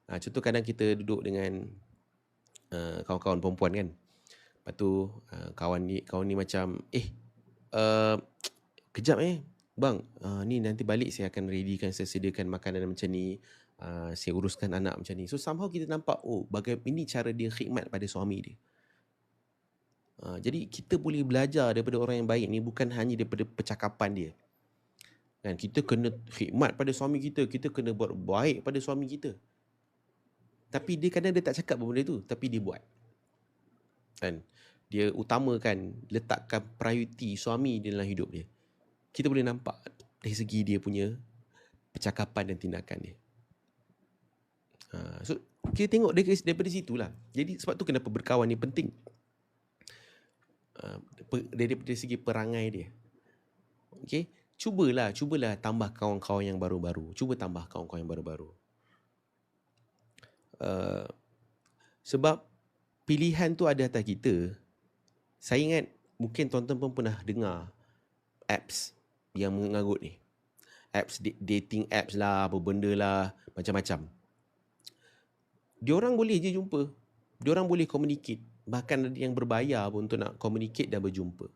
Contoh kadang kita duduk dengan kawan-kawan perempuan kan. Lepas tu kawan ni macam, uh, kejap bang, ni nanti balik saya akan readykan, saya sediakan makanan macam ni, saya uruskan anak macam ni. So somehow kita nampak, ini cara dia khidmat pada suami dia. Jadi kita boleh belajar daripada orang yang baik ni bukan hanya daripada percakapan dia. Kan, kita kena khidmat pada suami kita, kita kena buat baik pada suami kita. Tapi dia kadang dia tak cakap benda tu, tapi dia buat. Kan? Dia utamakan, letakkan priority suami dalam hidup dia. Kita boleh nampak dari segi dia punya percakapan dan tindakan dia. So kita tengok daripada situlah. Jadi sebab tu kenapa berkawan ni penting. Daripada segi perangai dia. Okay, cubalah tambah kawan-kawan yang baru-baru. Cuba tambah kawan-kawan yang baru-baru. Sebab pilihan tu ada atas kita. Saya ingat mungkin tuan-tuan pun pernah dengar apps yang mengarut ni. Apps dating apps lah, apa benda lah, macam-macam. Diorang boleh je jumpa. Diorang boleh communicate. Bahkan ada yang berbayar pun untuk nak communicate dan berjumpa.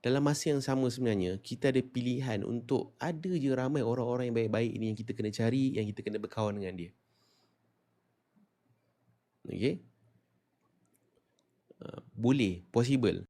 Dalam masa yang sama sebenarnya, kita ada pilihan untuk ada je ramai orang-orang yang baik-baik ni yang kita kena cari, yang kita kena berkawan dengan dia. Okay? Boleh, possible.